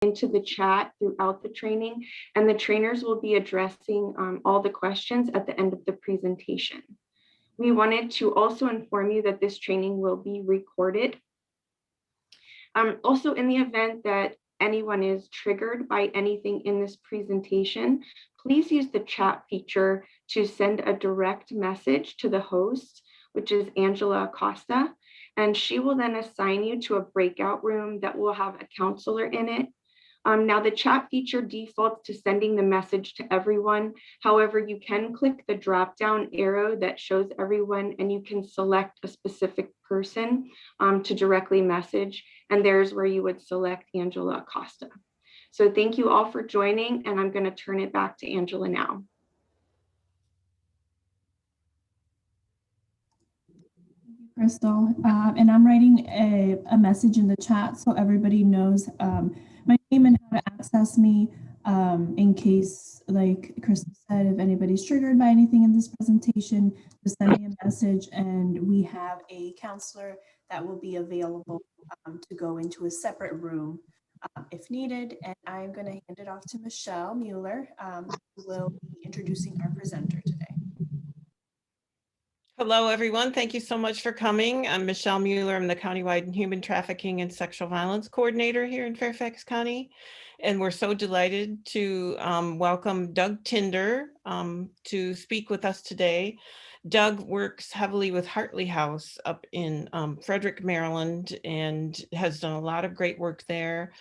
into the chat throughout the training, and the trainers will be addressing all the questions at the end of the presentation. We wanted to also inform you that this training will be recorded. Also, in the event that anyone is triggered by anything in this presentation, please use the chat feature to send a direct message to the host, which is Angela Acosta, and she will then assign you to a breakout room that will have a counselor in it. Now the chat feature defaults to sending the message to everyone. However, you can click the drop-down arrow that shows everyone and you can select a specific person to directly message. And there's where you would select Angela Acosta. So thank you all for joining, and I'm going to turn it back to Angela now. Crystal, and I'm writing a message in the chat so everybody knows my name and how to access me in case, like Crystal said, if anybody's triggered by anything in this presentation, just send me a message and we have a counselor that will be available to go into a separate room if needed. And I'm going to hand it off to Michelle Mueller, who will be introducing our presenter today. Hello, everyone. Thank you so much for coming. I'm Michelle Mueller. I'm the Countywide Human Trafficking and Sexual Violence Coordinator here in Fairfax County. And we're so delighted to welcome Doug Tinder to speak with us today. Doug works heavily with Hartley House up in Frederick, Maryland, and has done a lot of great work there.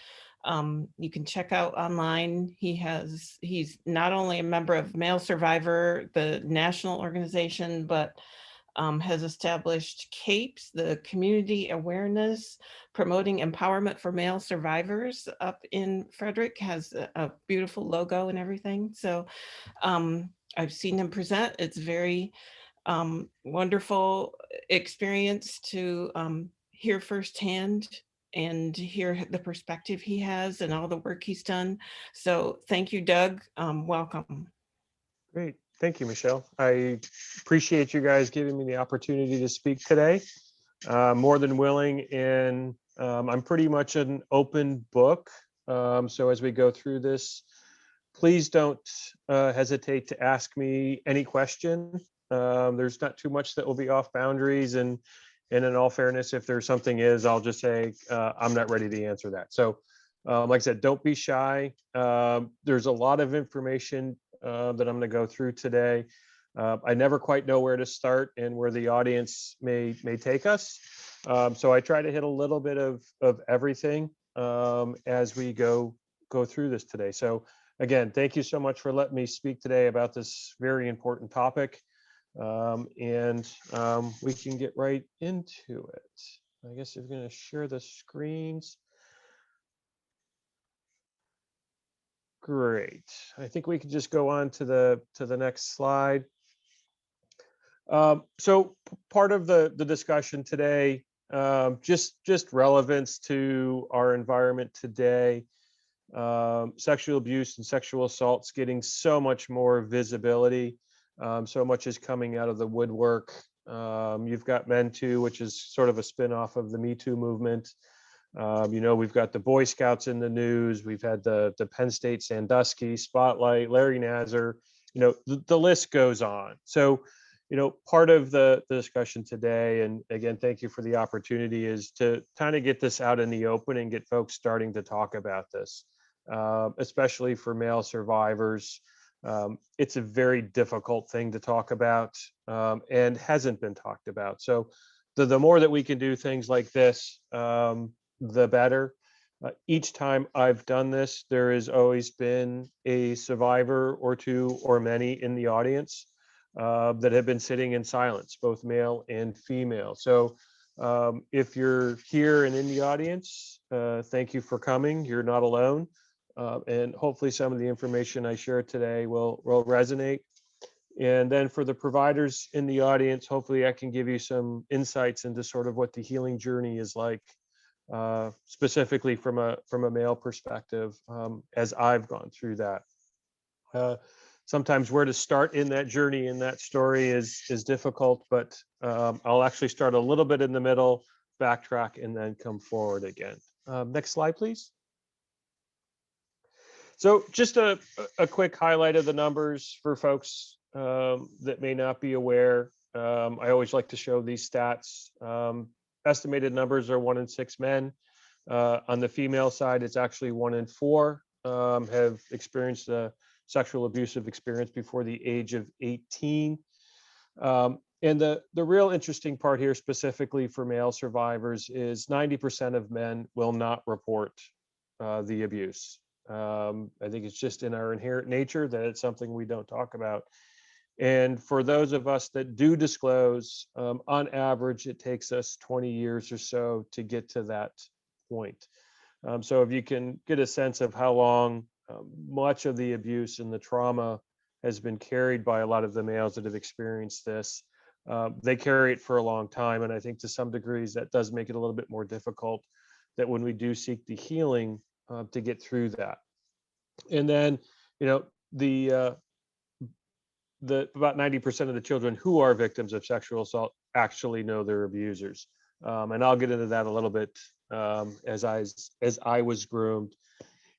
You can check out online. He's not only a member of Male Survivor, the national organization, but has established CAPES, the Community Awareness Promoting Empowerment for Male Survivors up in Frederick, has a beautiful logo and everything. So I've seen him present. It's very wonderful experience to hear firsthand and hear the perspective he has and all the work he's done. So thank you, Doug. Welcome. Great. Thank you, Michelle. I appreciate you guys giving me the opportunity to speak today. More than willing, and I'm pretty much an open book. So as we go through this, please don't hesitate to ask me any question. There's not too much that will be off boundaries, and in all fairness, if there's something I'll just say I'm not ready to answer that. So like I said, don't be shy. There's a lot of information that I'm going to go through today. I never quite know where to start and where the audience may take us. So I try to hit a little bit of everything as we go through this today. So again, thank you so much for letting me speak today about this very important topic. And we can get right into it. I guess you're going to share the screens. Great. I think we can just go on to the next slide. So part of the discussion today, just relevance to our environment today. Sexual abuse and sexual assault's getting so much more visibility. So much is coming out of the woodwork. You've got Men Too, which is sort of a spin-off of the Me Too movement. We've got the Boy Scouts in the news. We've had the Penn State Sandusky, Spotlight, Larry Nassar, the list goes on. So, part of the discussion today, and again, thank you for the opportunity, is to kind of get this out in the open and get folks starting to talk about this, especially for male survivors. It's a very difficult thing to talk about and hasn't been talked about. So the more that we can do things like this, the better. Each time I've done this, there has always been a survivor or two or many in the audience that have been sitting in silence, both male and female. So if you're here and in the audience, thank you for coming. You're not alone. And hopefully some of the information I share today will resonate. And then for the providers in the audience, hopefully I can give you some insights into sort of what the healing journey is like, specifically from a male perspective, as I've gone through that. Sometimes where to start in that journey, in that story is difficult, but I'll actually start a little bit in the middle, backtrack, and then come forward again. Next slide, please. So just a quick highlight of the numbers for folks that may not be aware. I always like to show these stats. Estimated numbers are 1 in 6 men. On the female side, it's actually 1 in 4 have experienced a sexual abusive experience before the age of 18. And the real interesting part here, specifically for male survivors, is 90% of men will not report the abuse. I think it's just in our inherent nature that it's something we don't talk about. And for those of us that do disclose, on average, it takes us 20 years or so to get to that point. So if you can get a sense of how long much of the abuse and the trauma has been carried by a lot of the males that have experienced this, they carry it for a long time. And I think to some degrees that does make it a little bit more difficult that when we do seek the healing to get through that. And then, you know, the about 90% of the children who are victims of sexual assault actually know their abusers. And I'll get into that a little bit as I was groomed.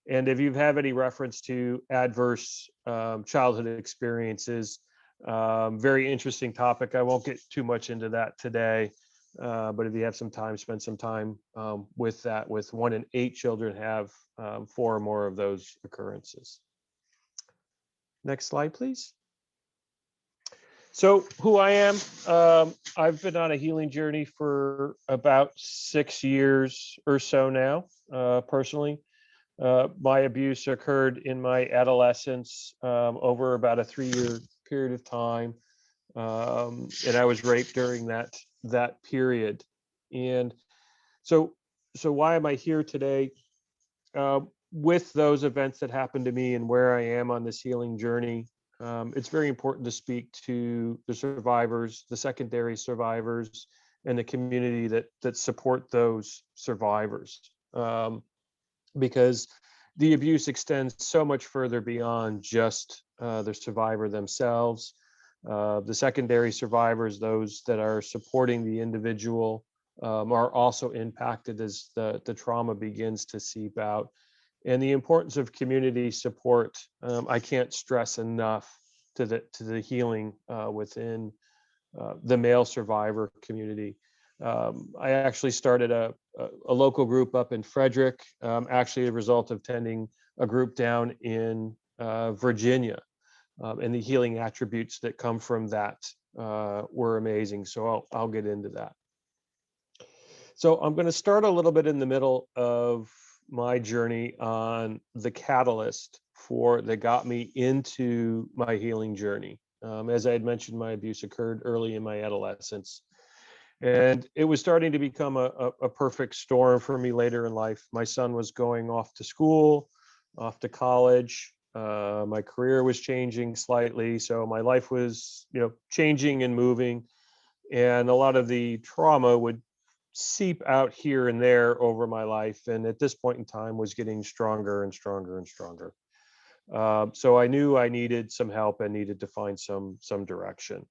And if you have any reference to adverse childhood experiences, very interesting topic. I won't get too much into that today, but if you have some time, spend some time with that. With 1 in 8 children have 4 or more of those occurrences. Next slide, please. So who I am, I've been on a healing journey for about 6 years or so now, personally. My abuse occurred in my adolescence over about a 3-year period of time. And I was raped during that period. And so why am I here today? With those events that happened to me and where I am on this healing journey, it's very important to speak to the survivors, the secondary survivors, and the community that support those survivors. Because the abuse extends so much further beyond just the survivor themselves. The secondary survivors, those that are supporting the individual, are also impacted as the trauma begins to seep out. And the importance of community support, I can't stress enough to the healing within the male survivor community. I actually started a local group up in Frederick, actually a result of attending a group down in Virginia, and the healing attributes that come from that were amazing. So I'll get into that. So I'm going to start a little bit in the middle of my journey on the catalyst that got me into my healing journey. As I had mentioned, my abuse occurred early in my adolescence. And it was starting to become a perfect storm for me later in life. My son was going off to school, off to college. My career was changing slightly. So my life was, changing and moving. And a lot of the trauma would seep out here and there over my life. And at this point in time was getting stronger and stronger and stronger. So I knew I needed some help and needed to find some direction.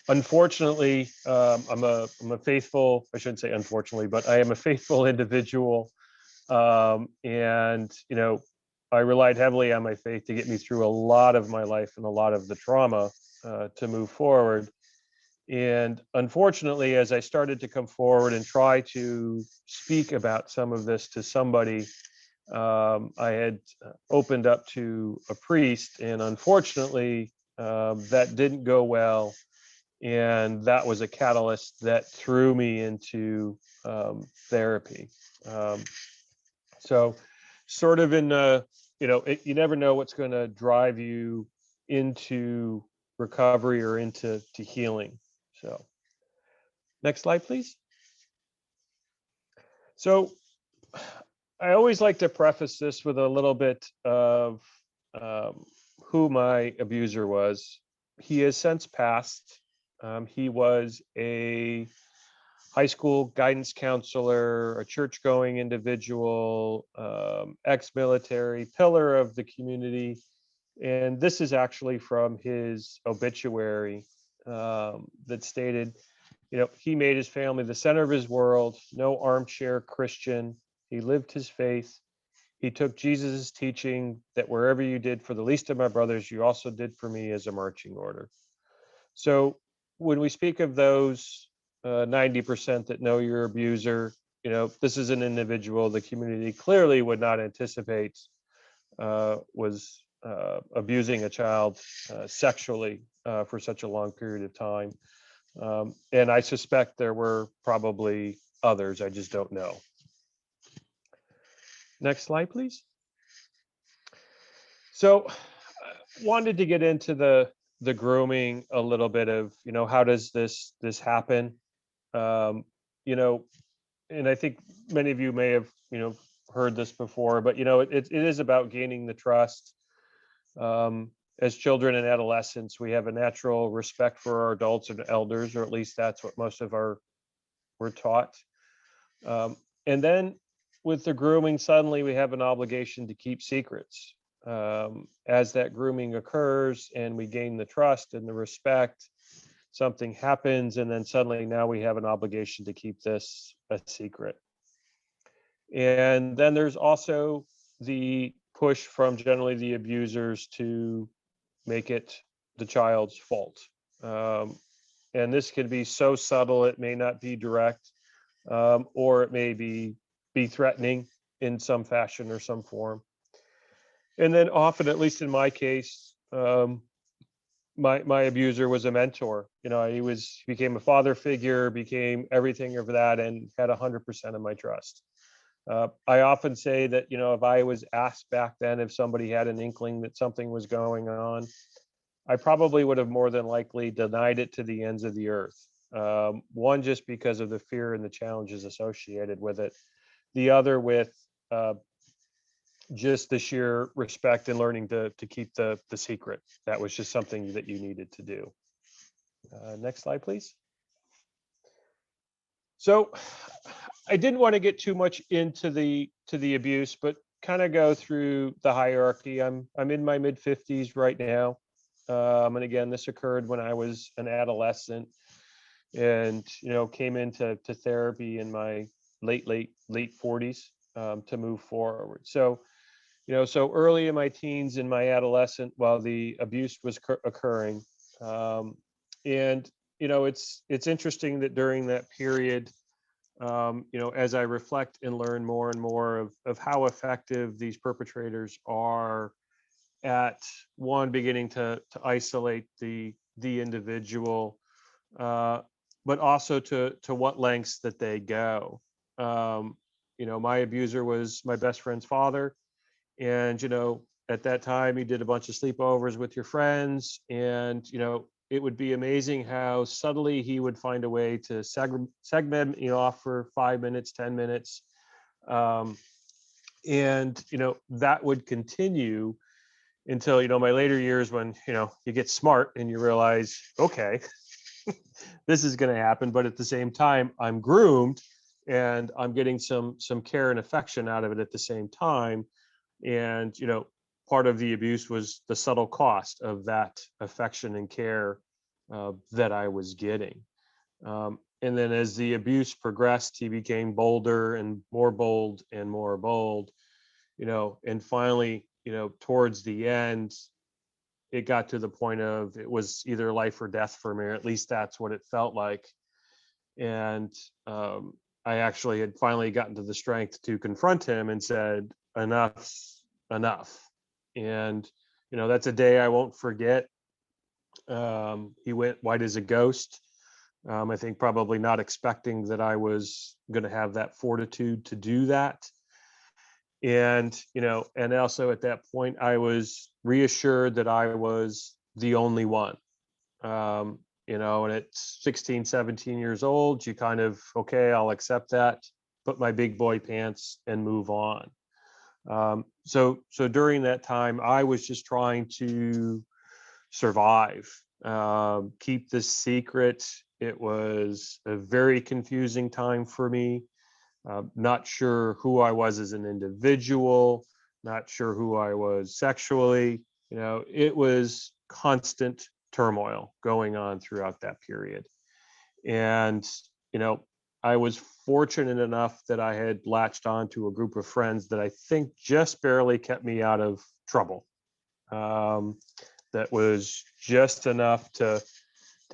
Unfortunately, I'm a faithful, I shouldn't say unfortunately, but I am a faithful individual. And, I relied heavily on my faith to get me through a lot of my life and a lot of the trauma to move forward. And unfortunately, as I started to come forward and try to speak about some of this to somebody, I had opened up to a priest, and unfortunately, that didn't go well. And that was a catalyst that threw me into therapy. So sort of in, you never know what's going to drive you into recovery or into healing. So next slide, please. So I always like to preface this with a little bit of who my abuser was. He has since passed. He was a high school guidance counselor, a church-going individual, ex-military, pillar of the community. And this is actually from his obituary that stated, he made his family the center of his world, no armchair Christian. He lived his faith. he took Jesus' teaching that wherever you did for the least of my brothers, you also did for me as a marching order. So when we speak of those 90% that know your abuser, this is an individual the community clearly would not anticipate was abusing a child sexually for such a long period of time. And I suspect there were probably others, I just don't know. Next slide, please. So wanted to get into the grooming a little bit of, how does this happen? And I think many of you may have, heard this before, but, it is about gaining the trust. As children and adolescents, we have a natural respect for our adults and elders, or at least that's what most of we're taught. And then with the grooming, suddenly we have an obligation to keep secrets. As that grooming occurs and we gain the trust and the respect, something happens, and then suddenly now we have an obligation to keep this a secret. And then there's also the push from generally the abusers to make it the child's fault. And this can be so subtle, it may not be direct, or it may be threatening in some fashion or some form. And then often, at least in my case, my abuser was a mentor. He became a father figure, became everything of that, and had 100% of my trust. I often say that, if I was asked back then if somebody had an inkling that something was going on, I probably would have more than likely denied it to the ends of the earth. One, just because of the fear and the challenges associated with it. The other with just the sheer respect and learning to keep the secret. That was just something that you needed to do. Next slide, please. So I didn't want to get too much into the abuse, but kind of go through the hierarchy. I'm in my mid-50s right now. And again, this occurred when I was an adolescent and, came into therapy in my late 40s to move forward. So, so early in my teens, in my adolescent, while the abuse was occurring. And, it's interesting that during that period, as I reflect and learn more and more of how effective these perpetrators are at beginning to isolate the individual, but also to what lengths that they go. My abuser was my best friend's father, and at that time he did a bunch of sleepovers with your friends, and it would be amazing how subtly he would find a way to segment me off for 5 minutes, 10 minutes, and that would continue until my later years, when you get smart and you realize, okay, this is going to happen, but at the same time I'm groomed and I'm getting some care and affection out of it at the same time. And part of the abuse was the subtle cost of that affection and care that I was getting. And then as the abuse progressed, he became bolder and more bold and more bold, and finally, towards the end, it got to the point of it was either life or death for me, or at least that's what it felt like. And I actually had finally gotten to the strength to confront him and said, enough's enough. And, that's a day I won't forget. He went white as a ghost. I think probably not expecting that I was going to have that fortitude to do that. And, and also at that point, I was reassured that I was the only one. And at 16, 17 years old, you kind of, okay, I'll accept that, put my big boy pants and move on. So during that time, I was just trying to survive, keep this secret. It was a very confusing time for me. Not sure who I was as an individual, not sure who I was sexually. It was constant turmoil going on throughout that period. And, I was fortunate enough that I had latched on to a group of friends that I think just barely kept me out of trouble. That was just enough to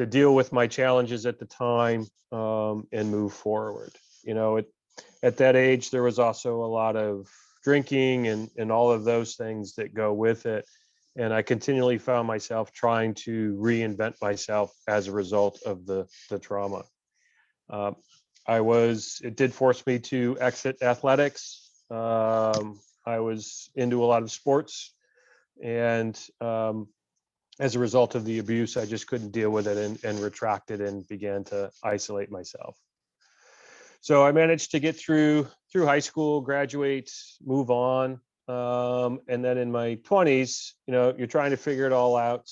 deal with my challenges at the time, and move forward. You know, at that age, there was also a lot of drinking and all of those things that go with it. And I continually found myself trying to reinvent myself as a result of the trauma. Uh, it did force me to exit athletics. I was into a lot of sports, and as a result of the abuse, I just couldn't deal with it and retracted and began to isolate myself. So I managed to get through high school, graduate, move on. And then in my 20s, you know, you're trying to figure it all out,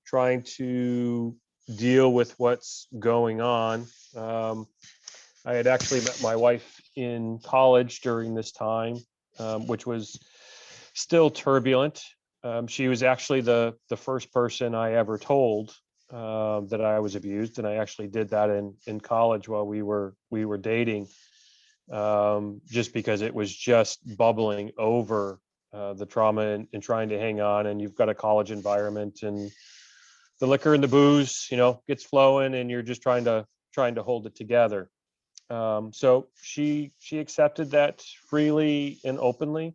trying to deal with what's going on. I had actually met my wife in college during this time, which was still turbulent. She was actually the first person I ever told that I was abused, and I actually did that in college while we were dating, just because it was just bubbling over, the trauma and trying to hang on. And you've got a college environment, and the liquor and the booze, you know, gets flowing, and you're just trying to hold it together. So she accepted that freely and openly.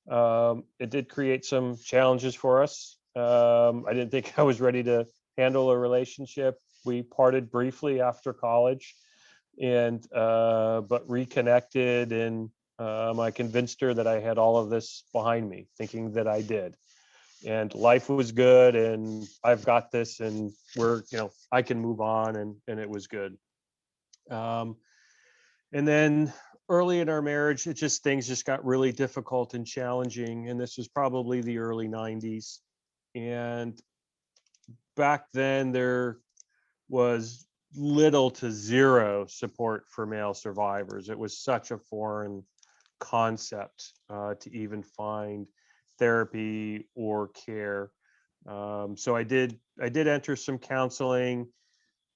It did create some challenges for us. I didn't think I was ready to handle a relationship. We parted briefly after college, and but reconnected, and I convinced her that I had all of this behind me, thinking that I did, and life was good, and I've got this, and I can move on, and it was good. And then early in our marriage, things just got really difficult and challenging. And this was probably the early 90s. And back then there was little to zero support for male survivors. It was such a foreign concept to even find therapy or care. So I did enter some counseling.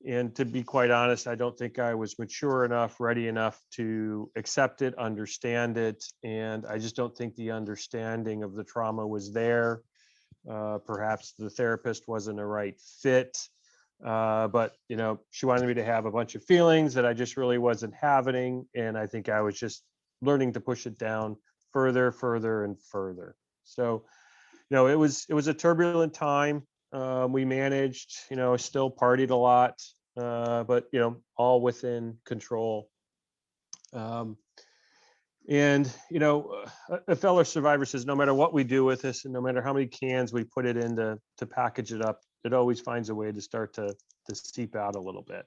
And to be quite honest, I don't think I was mature enough, ready enough to accept it, understand it. And I just don't think the understanding of the trauma was there. Perhaps the therapist wasn't a right fit. But, you know, she wanted me to have a bunch of feelings that I just really wasn't having. And I think I was just learning to push it down further, and further. So, you know, it was a turbulent time. We managed, you know, still partied a lot, but, you know, all within control. And, you know, a fellow survivor says, no matter what we do with this, and no matter how many cans we put it in to package it up, it always finds a way to start to seep out a little bit.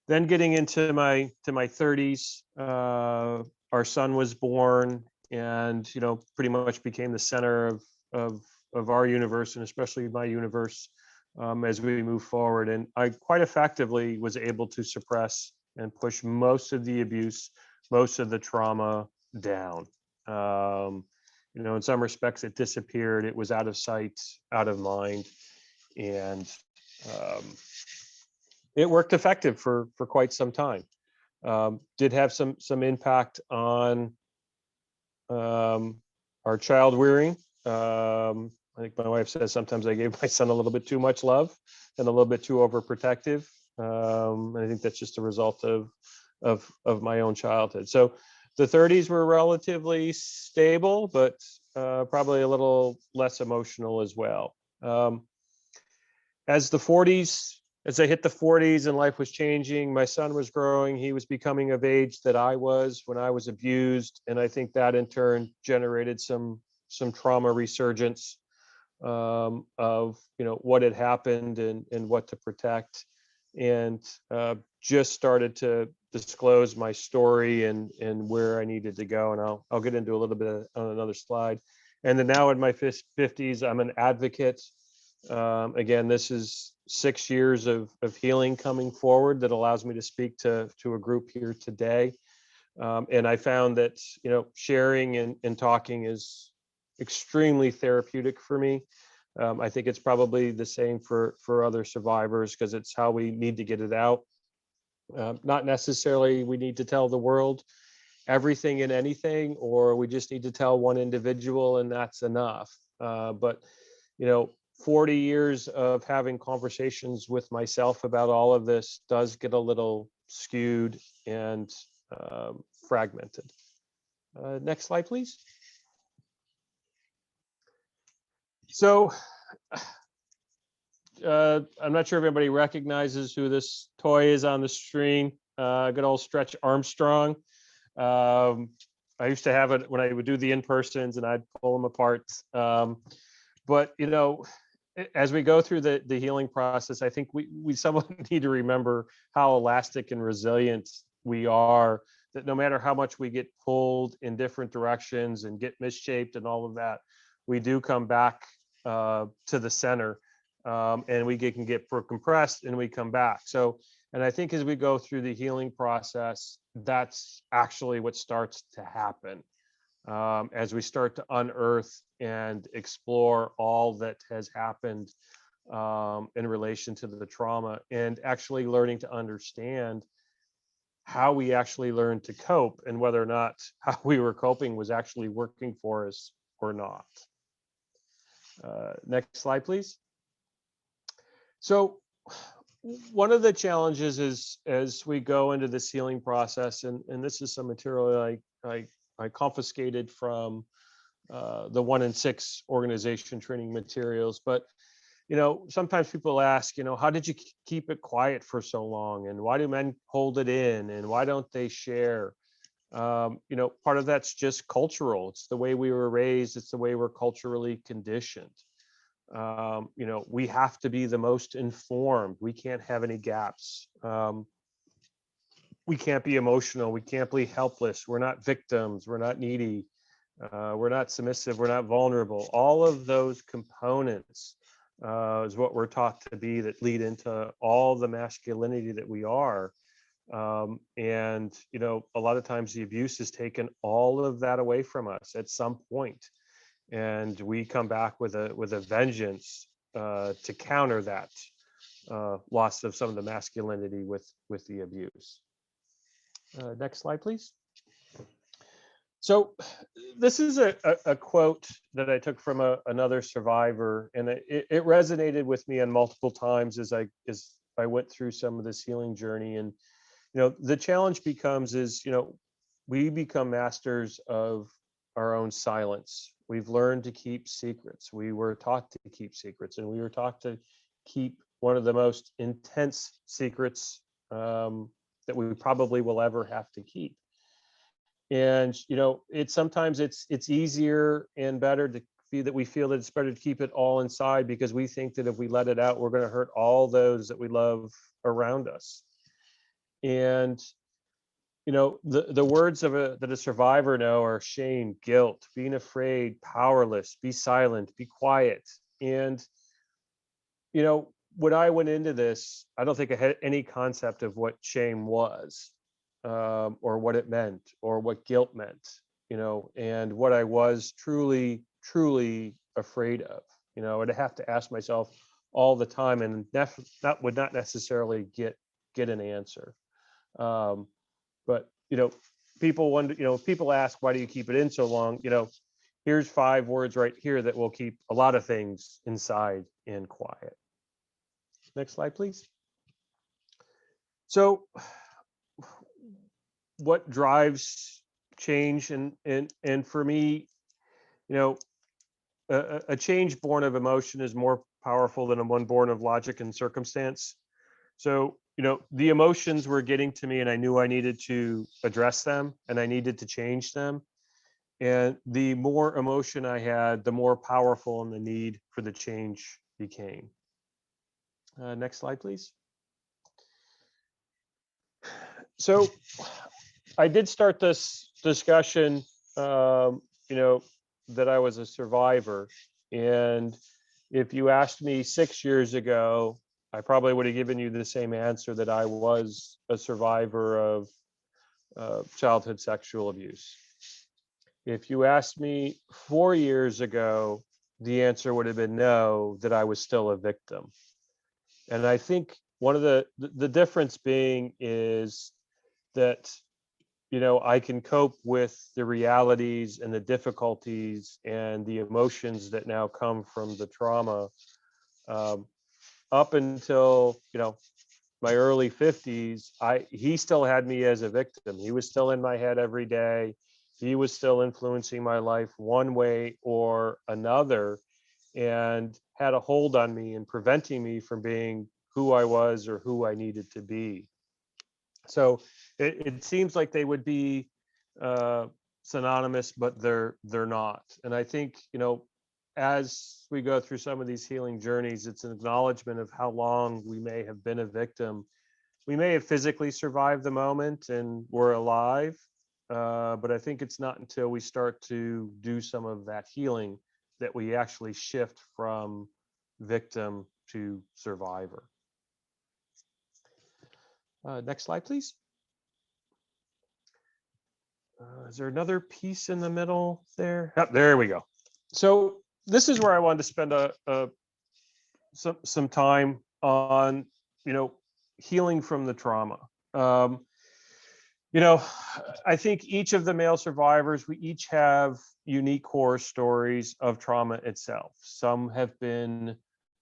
Then getting into my 30s, our son was born, and, you know, pretty much became the center of our universe, and especially my universe, as we move forward. And I quite effectively was able to suppress and push most of the abuse, most of the trauma down. You know, in some respects, it disappeared. It was out of sight, out of mind, and it worked effective for quite some time. Did have some impact on our child rearing. I think my wife says sometimes I gave my son a little bit too much love and a little bit too overprotective. And I think that's just a result of my own childhood. So the 30s were relatively stable, but probably a little less emotional as well. As I hit the 40s and life was changing, my son was growing, he was becoming of age that I was when I was abused. And I think that in turn generated some trauma resurgence of, you know, what had happened and what to protect. And just started to disclose my story and where I needed to go. And I'll get into a little bit on another slide. And then now in my 50s, I'm an advocate. Again, this is 6 years of healing coming forward that allows me to speak to a group here today. And I found that, you know, sharing and talking is extremely therapeutic for me. I think it's probably the same for other survivors, because it's how we need to get it out. Not necessarily we need to tell the world everything and anything, or we just need to tell one individual and that's enough. But, 40 years of having conversations with myself about all of this does get a little skewed and fragmented. Next slide, please. So I'm not sure if everybody recognizes who this toy is on the screen. Good old Stretch Armstrong. I used to have it when I would do the in-persons and I'd pull them apart. But as we go through the healing process, I think we somewhat need to remember how elastic and resilient we are, that no matter how much we get pulled in different directions and get misshaped and all of that, we do come back to the center, and we can get compressed and we come back. So, and I think as we go through the healing process, that's actually what starts to happen. As we start to unearth and explore all that has happened in relation to the trauma, and actually learning to understand how we actually learned to cope, and whether or not how we were coping was actually working for us or not. Next slide, please. So one of the challenges is, as we go into this healing process, and this is some material I confiscated from the 1 in 6 organization training materials, but sometimes people ask, how did you keep it quiet for so long, and why do men hold it in, and why don't they share? Part of that's just cultural. It's the way we were raised. It's the way we're culturally conditioned. We have to be the most informed. We can't have any gaps. We can't be emotional. We can't be helpless. We're not victims. We're not needy. We're not submissive. We're not vulnerable. All of those components is what we're taught to be, that lead into all the masculinity that we are. And a lot of times the abuse has taken all of that away from us at some point, and we come back with a vengeance to counter that loss of some of the masculinity with the abuse. Next slide, please. So this is a quote that I took from another survivor, and it resonated with me on multiple times as I went through some of this healing journey. And the challenge becomes we become masters of our own silence. We've learned to keep secrets. We were taught to keep secrets, and we were taught to keep one of the most intense secrets that we probably will ever have to keep. And sometimes it's easier and better to feel that it's better to keep it all inside, because we think that if we let it out, we're going to hurt all those that we love around us. And the words that a survivor know are shame, guilt, being afraid, powerless, be silent, be quiet. And when I went into this, I don't think I had any concept of what shame was, or what it meant, or what guilt meant, and what I was truly afraid of. I'd have to ask myself all the time, and that would not necessarily get an answer. But people wonder, people ask, why do you keep it in so long? Here's 5 words right here that will keep a lot of things inside and quiet. Next slide, please. So what drives change? And for me, a change born of emotion is more powerful than a one born of logic and circumstance. So the emotions were getting to me, and I knew I needed to address them, and I needed to change them. And the more emotion I had, the more powerful and the need for the change became. Next slide, please. So I did start this discussion, that I was a survivor. And if you asked me 6 years ago, I probably would have given you the same answer, that I was a survivor of childhood sexual abuse. If you asked me 4 years ago, the answer would have been no, that I was still a victim. And I think one of the difference being is that, I can cope with the realities and the difficulties and the emotions that now come from the trauma. Up until, my early 50s, he still had me as a victim. He was still in my head every day. He was still influencing my life one way or another, and had a hold on me and preventing me from being who I was or who I needed to be. So it seems like they would be synonymous, but they're not. And I think, as we go through some of these healing journeys, it's an acknowledgement of how long we may have been a victim. We may have physically survived the moment and we're alive, but I think it's not until we start to do some of that healing that we actually shift from victim to survivor. Next slide, please. Is there another piece in the middle there? Oh, there we go. So this is where I wanted to spend some time on, healing from the trauma. I think each of the male survivors, we each have unique horror stories of trauma itself. Some have been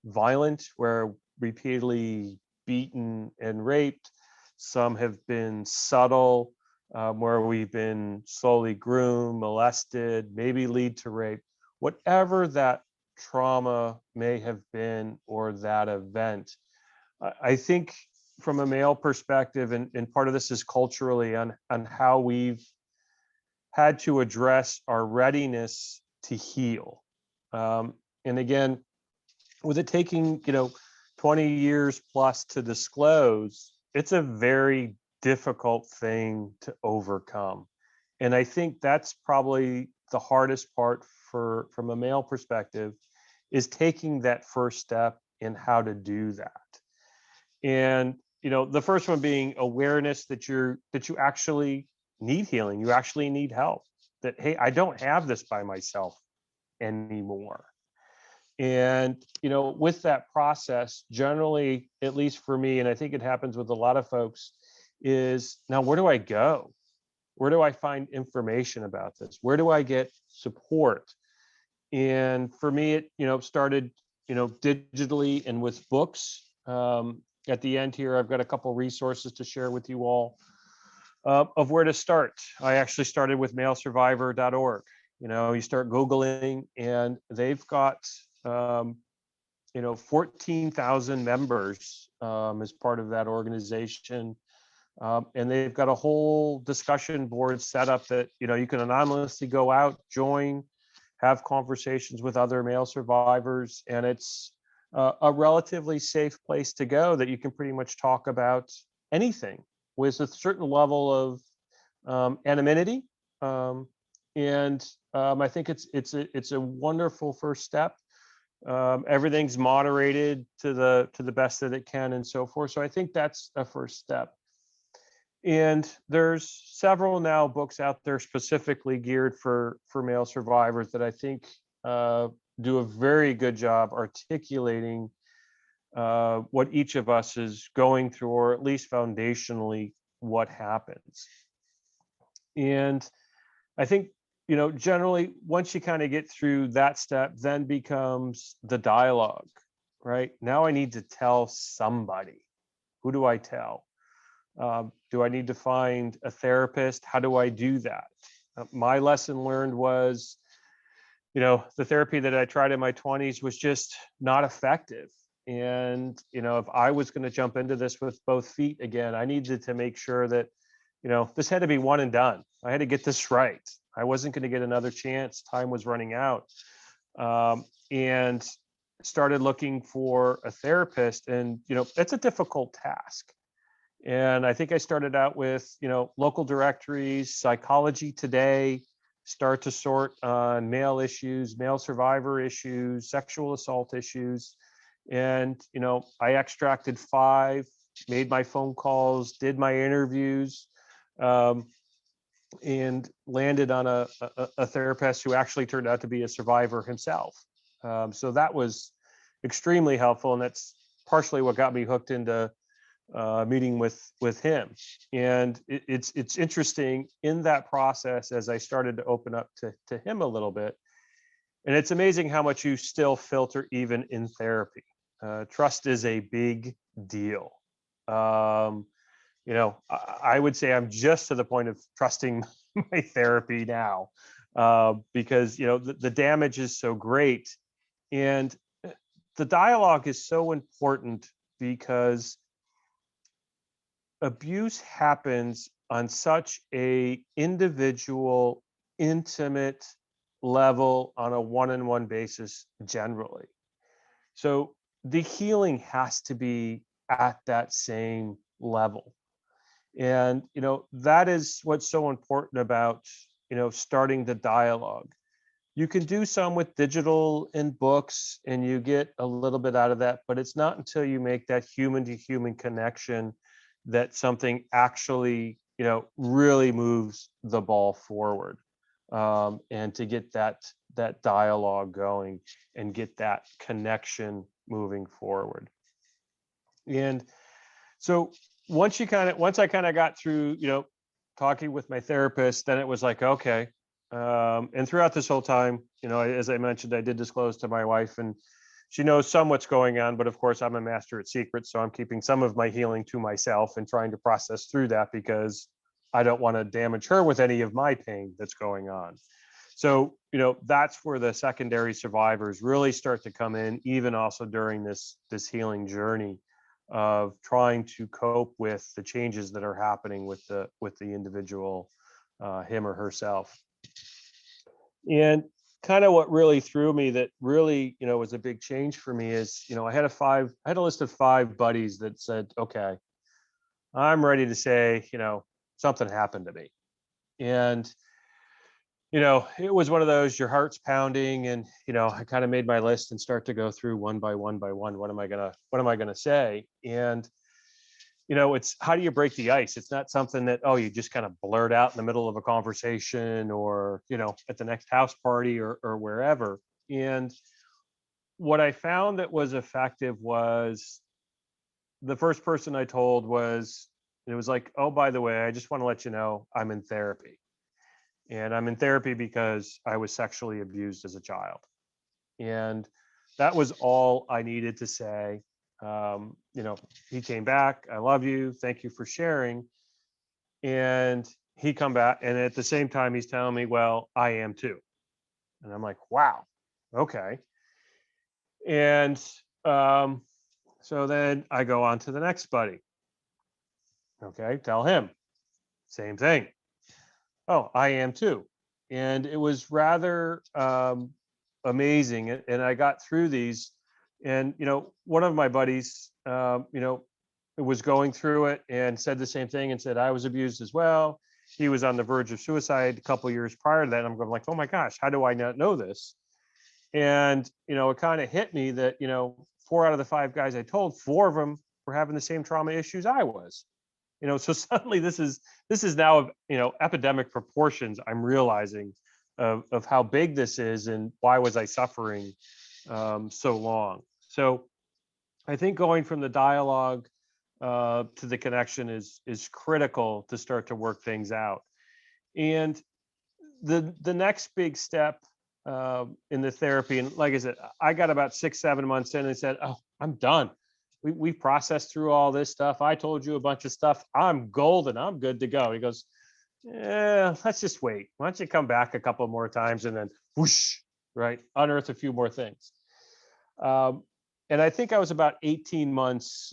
violent, where repeatedly beaten and raped. Some have been subtle, where we've been slowly groomed, molested, maybe lead to rape. Whatever that trauma may have been or that event, I think from a male perspective, and part of this is culturally on how we've had to address our readiness to heal. And again, with it taking, 20 years plus to disclose, it's a very difficult thing to overcome. And I think that's probably the hardest part from a male perspective, is taking that first step in how to do that. And the first one being awareness that you actually need healing, you actually need help, that hey, I don't have this by myself anymore. And with that process, generally, at least for me, and I think it happens with a lot of folks, is now, where do I go? Where do I find information about this? Where do I get support? And for me, it started digitally and with books. At the end here, I've got a couple resources to share with you all of where to start. I actually started with malesurvivor.org. You start Googling, and they've got 14,000 members as part of that organization. And they've got a whole discussion board set up that you can anonymously go out, join, have conversations with other male survivors, and it's a relatively safe place to go that you can pretty much talk about anything with a certain level of anonymity. And I think it's a wonderful first step. Everything's moderated to the best that it can and so forth. So I think that's a first step. And there's several now books out there specifically geared for male survivors that I think do a very good job articulating what each of us is going through, or at least foundationally what happens. And I think, generally, once you kind of get through that step, then becomes the dialogue, right? Now I need to tell somebody. Who do I tell? Do I need to find a therapist? How do I do that? My lesson learned was, the therapy that I tried in my 20s was just not effective. And, if I was going to jump into this with both feet again, I needed to make sure that, this had to be one and done. I had to get this right. I wasn't going to get another chance. Time was running out. And started looking for a therapist. And, it's a difficult task. And I think I started out with, local directories, Psychology Today, start to sort on male issues, male survivor issues, sexual assault issues. And, I extracted 5, made my phone calls, did my interviews, and landed on a therapist who actually turned out to be a survivor himself. So that was extremely helpful. And that's partially what got me hooked into meeting with him. And it's interesting in that process as I started to open up to him a little bit. And it's amazing how much you still filter even in therapy. Trust is a big deal. I would say I'm just to the point of trusting my therapy now, because the damage is so great, and the dialogue is so important because abuse happens on such a individual, intimate level on a one-on-one basis generally. So the healing has to be at that same level. And that is what's so important about starting the dialogue. You can do some with digital and books and you get a little bit out of that, but it's not until you make that human to human connection that something actually really moves the ball forward, and to get that dialogue going and get that connection moving forward. And so once I kind of got through, talking with my therapist, then it was like, okay. And throughout this whole time, as I mentioned, I did disclose to my wife, and she knows some what's going on, but of course I'm a master at secrets. So I'm keeping some of my healing to myself and trying to process through that because I don't want to damage her with any of my pain that's going on. So, that's where the secondary survivors really start to come in, even also during this healing journey of trying to cope with the changes that are happening with the individual, him or herself. And kind of what really threw me, that really was a big change for me, is I had a list of 5 buddies that said, okay, I'm ready to say something happened to me. And it was one of those, your heart's pounding, and I kind of made my list and start to go through one by one by one. What am I gonna say? And it's, how do you break the ice? It's not something that, oh, you just kind of blurt out in the middle of a conversation, or at the next house party, or wherever. And what I found that was effective was, the first person I told was, it was like, oh, by the way, I just want to let you know I'm in therapy. And I'm in therapy because I was sexually abused as a child. And that was all I needed to say. He came back, I love you, thank you for sharing. And he come back, and at the same time, he's telling me, well, I am too. And I'm like, wow, okay. And so then I go on to the next buddy. Okay, tell him, same thing. Oh, I am too. And it was rather amazing. And I got through these. And, one of my buddies, was going through it and said the same thing, and said, I was abused as well. He was on the verge of suicide a couple of years prior to that. And I'm going like, oh my gosh, how do I not know this? And, it kind of hit me that, 4 out of the 5 guys I told, 4 of them were having the same trauma issues I was. So suddenly this is now of epidemic proportions. I'm realizing of how big this is, and why was I suffering so long. So I think going from the dialogue to the connection is critical to start to work things out. And the next big step in the therapy, and like I said, I got about 6-7 months in and said, oh, I'm done. We processed through all this stuff. I told you a bunch of stuff. I'm golden. I'm good to go. He goes, yeah, let's just wait. Why don't you come back a couple more times and then whoosh, right? Unearth a few more things. And I think I was about 18 months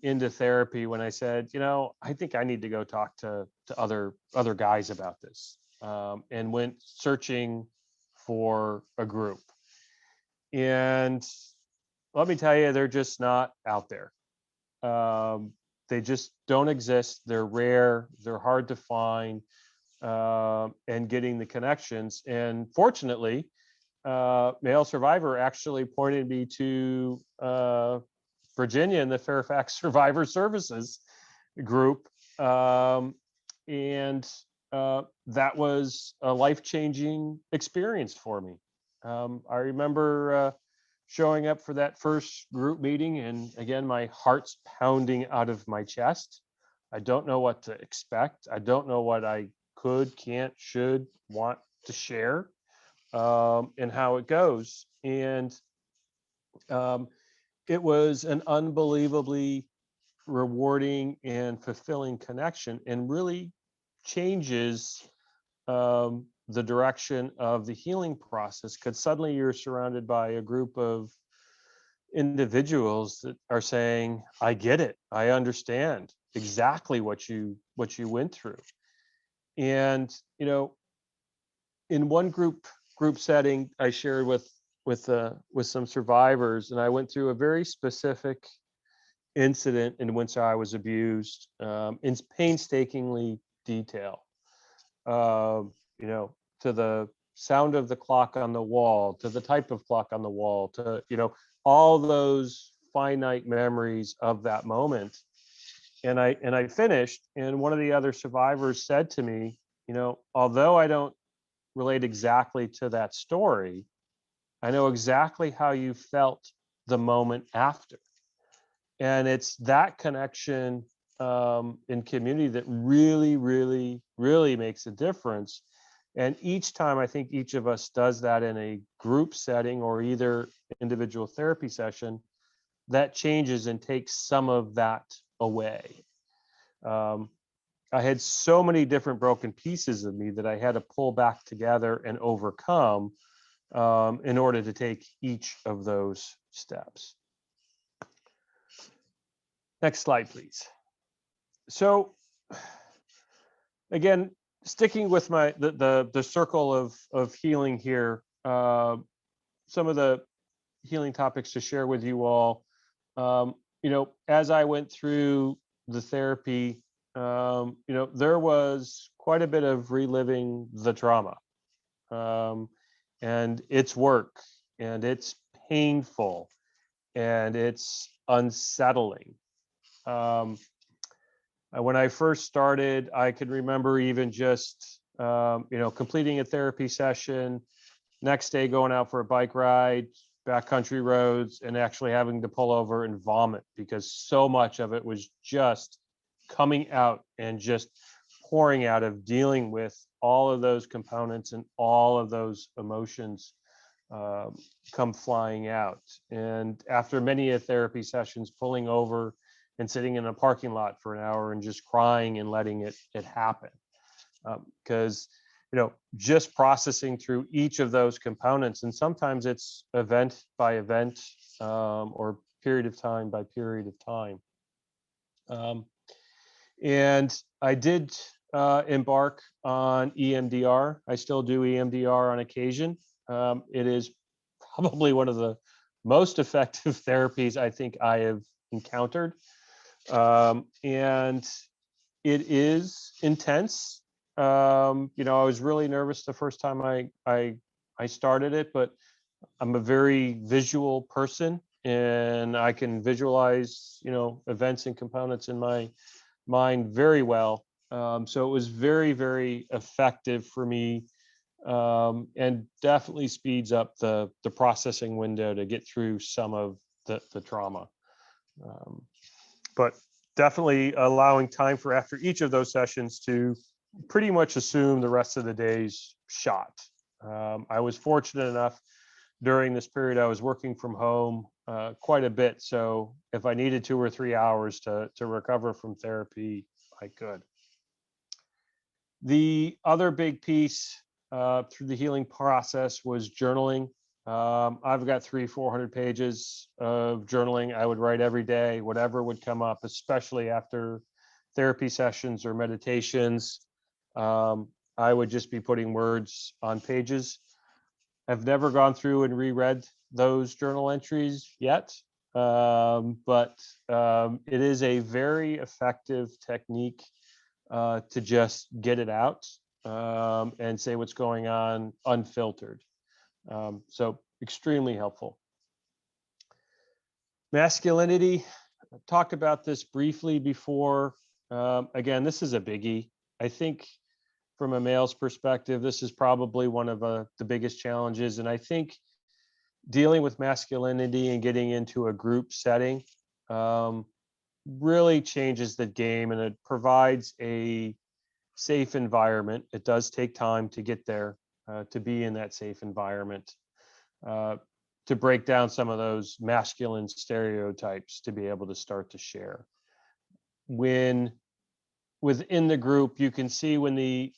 into therapy when I said, I think I need to go talk to other guys about this, and went searching for a group. And let me tell you, they're just not out there. They just don't exist. They're rare. They're hard to find, and getting the connections. And fortunately, Male Survivor actually pointed me to Virginia and the Fairfax Survivor Services group. And that was a life-changing experience for me. I remember showing up for that first group meeting. And again, my heart's pounding out of my chest. I don't know what to expect. I don't know what I could, can't, should, want to share, and how it goes. And it was an unbelievably rewarding and fulfilling connection, and really changes the direction of the healing process, because suddenly you're surrounded by a group of individuals that are saying, I get it, I understand exactly what you went through. And in one group setting, I shared with some survivors, and I went through a very specific incident in which I was abused, in painstakingly detail. To the sound of the clock on the wall, to the type of clock on the wall, to all those finite memories of that moment. And I finished, and one of the other survivors said to me, although I don't relate exactly to that story, I know exactly how you felt the moment after. And it's that connection in community that really, really, really makes a difference. And each time I think each of us does that in a group setting or either individual therapy session, that changes and takes some of that away. I had so many different broken pieces of me that I had to pull back together and overcome in order to take each of those steps. Next slide, please. So again, sticking with the circle of healing here, some of the healing topics to share with you all. As I went through the therapy, there was quite a bit of reliving the trauma, and it's work, and it's painful, and it's unsettling. When I first started, I could remember even just, completing a therapy session, next day going out for a bike ride, backcountry roads, and actually having to pull over and vomit because so much of it was just coming out and just pouring out of dealing with all of those components and all of those emotions come flying out. And after many of therapy sessions, pulling over and sitting in a parking lot for an hour and just crying and letting it happen. Because just processing through each of those components, and sometimes it's event by event, or period of time by period of time. And I did embark on EMDR. I still do EMDR on occasion. It is probably one of the most effective therapies I think I have encountered. And it is intense. I was really nervous the first time I started it, but I'm a very visual person, and I can visualize, events and components in my mind very well. So it was very, very effective for me, and definitely speeds up the processing window to get through some of the trauma. But definitely allowing time for after each of those sessions to pretty much assume the rest of the day's shot. I was fortunate enough during this period, I was working from home quite a bit. So if I needed 2 or 3 hours to recover from therapy, I could. The other big piece through the healing process was journaling. I've got 300-400 pages of journaling I would write every day, whatever would come up, especially after therapy sessions or meditations. I would just be putting words on pages. I've never gone through and reread those journal entries yet, but it is a very effective technique to just get it out and say what's going on unfiltered. So extremely helpful. Masculinity, I talked about this briefly before. Again, this is a biggie. I think from a male's perspective, this is probably one of the biggest challenges. And I think dealing with masculinity and getting into a group setting really changes the game, and it provides a safe environment. It does take time to get there, to be in that safe environment, to break down some of those masculine stereotypes, to be able to start to share. When within the group, you can see when the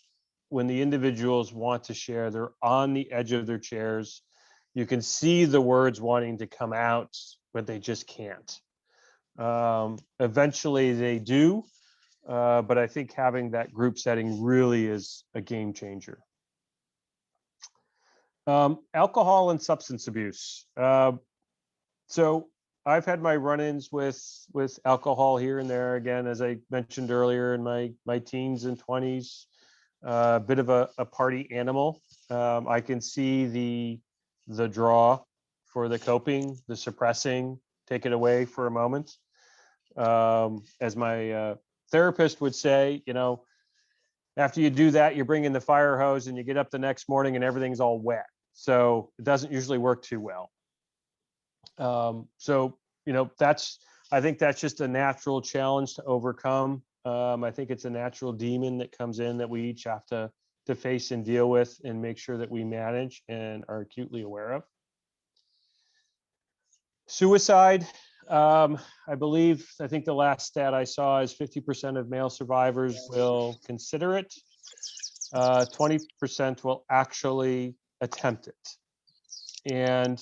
individuals want to share, they're on the edge of their chairs. You can see the words wanting to come out, but they just can't. Eventually they do, but I think having that group setting really is a game changer. Alcohol and substance abuse. So I've had my run-ins with alcohol here and there. Again, as I mentioned earlier, in my teens and 20s, a bit of a party animal. I can see the draw for the coping, the suppressing, take it away for a moment. As my therapist would say, after you do that, you bring in the fire hose and you get up the next morning and everything's all wet. So it doesn't usually work too well. So, I think that's just a natural challenge to overcome. I think it's a natural demon that comes in that we each have to face and deal with and make sure that we manage and are acutely aware of. Suicide. I think the last stat I saw is 50% of male survivors will consider it. 20% will actually attempt it. And,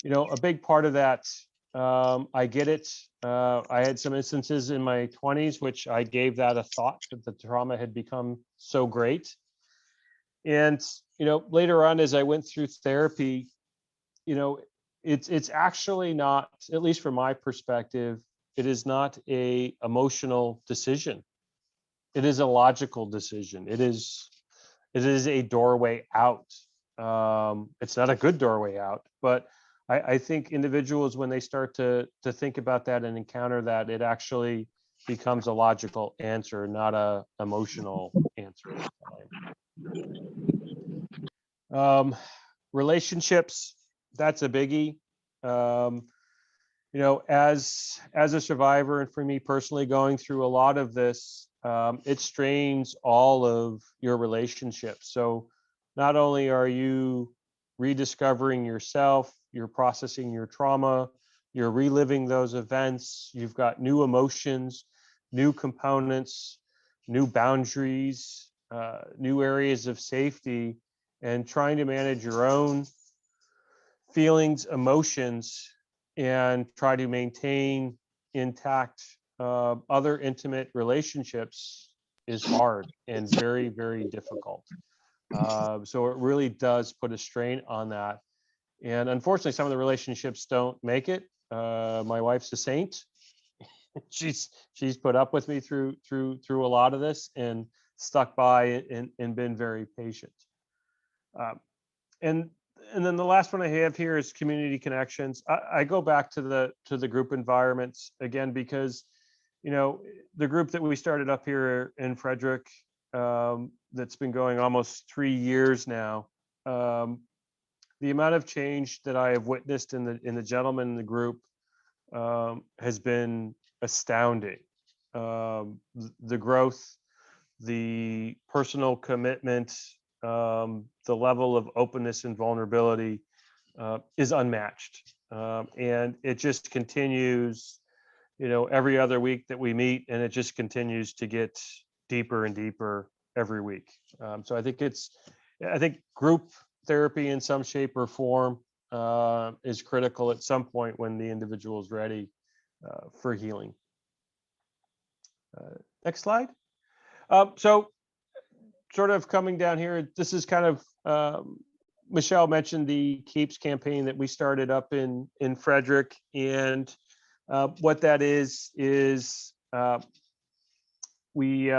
a big part of that, I get it. I had some instances in my 20s, which I gave that a thought, that the trauma had become so great. And, later on, as I went through therapy, it's actually not, at least from my perspective, it is not a emotional decision. It is a logical decision. It is a doorway out. It's not a good doorway out, but I think individuals, when they start to think about that and encounter that, it actually becomes a logical answer, not a emotional answer at the time. Relationships, that's a biggie. As a survivor, and for me personally, going through a lot of this, it strains all of your relationships. So not only are you rediscovering yourself, you're processing your trauma, you're reliving those events, you've got new emotions, new components, new boundaries, new areas of safety, and trying to manage your own feelings, emotions, and try to maintain intact other intimate relationships is hard and very, very difficult. So it really does put a strain on that. And unfortunately, some of the relationships don't make it. My wife's a saint. she's put up with me through a lot of this and stuck by and been very patient. And then the last one I have here is community connections. I go back to the group environments again, because the group that we started up here in Frederick, that's been going almost 3 years now. The amount of change that I have witnessed in the gentlemen in the group has been astounding. The growth, the personal commitment, the level of openness and vulnerability is unmatched. And it just continues, every other week that we meet, and it just continues to get deeper and deeper every week. So I think group therapy in some shape or form is critical at some point when the individual is ready for healing. Next slide. So sort of coming down here, this is kind of, Michelle mentioned the Keeps campaign that we started up in Frederick. And what that is we,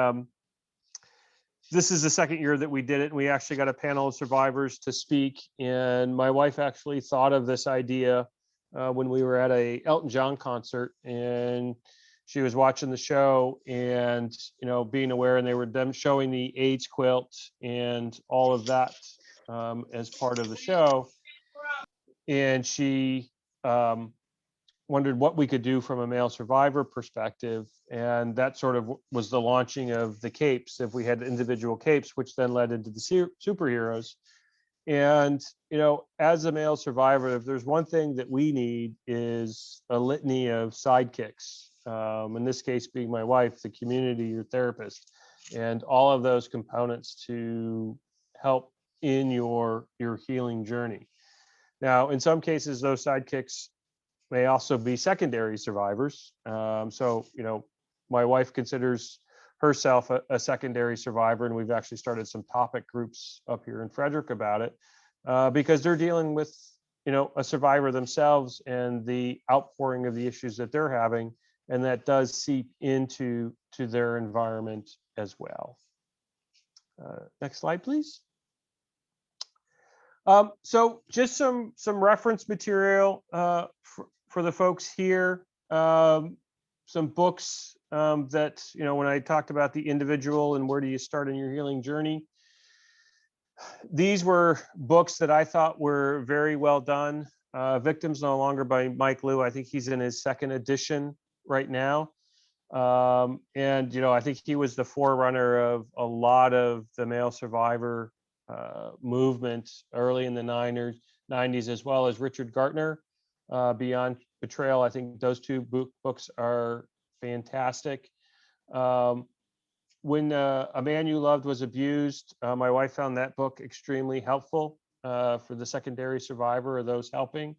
this is the second year that we did it, and we actually got a panel of survivors to speak. And my wife actually thought of this idea when we were at a Elton John concert, and she was watching the show and, being aware, and they were them showing the AIDS quilt and all of that as part of the show. and she wondered what we could do from a male survivor perspective. And that sort of was the launching of the capes. If we had individual capes, which then led into the superheroes. And, as a male survivor, if there's one thing that we need is a litany of sidekicks. In this case, being my wife, the community, your therapist, and all of those components to help in your healing journey. Now, in some cases, those sidekicks may also be secondary survivors. So, my wife considers herself a secondary survivor, and we've actually started some topic groups up here in Frederick about it, because they're dealing with, a survivor themselves and the outpouring of the issues that they're having, and that does seep into their environment as well. Next slide, please. So just some reference material for the folks here. Some books that, when I talked about the individual and where do you start in your healing journey, these were books that I thought were very well done. Victims No Longer by Mike Liu. I think he's in his second edition right now. And, I think he was the forerunner of a lot of the male survivor movement early in the 90s, as well as Richard Gartner, Beyond Betrayal. I think those two books are fantastic. When A Man You Loved Was Abused, my wife found that book extremely helpful for the secondary survivor or those helping.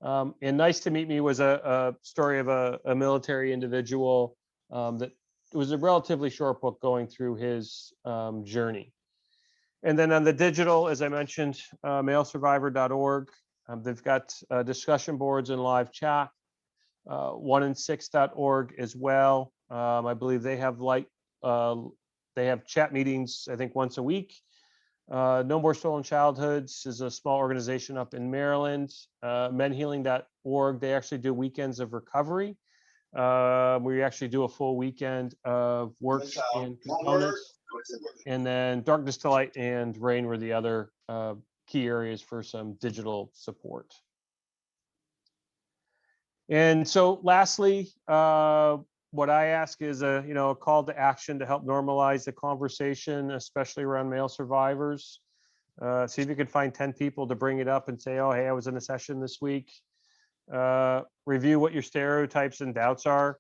And Nice to Meet Me was a story of a military individual that it was a relatively short book going through his journey. And then on the digital, as I mentioned, malesurvivor.org, they've got discussion boards and live chat, 1in6.org as well. I believe they have chat meetings, I think, once a week. No More Stolen Childhoods is a small organization up in Maryland. Menhealing.org, they actually do weekends of recovery. We actually do a full weekend of work and components. And then Darkness to Light and Rain were the other key areas for some digital support. And so lastly, what I ask is a call to action to help normalize the conversation, especially around male survivors. See if you can find 10 people to bring it up and say, oh, hey, I was in a session this week. Review what your stereotypes and doubts are.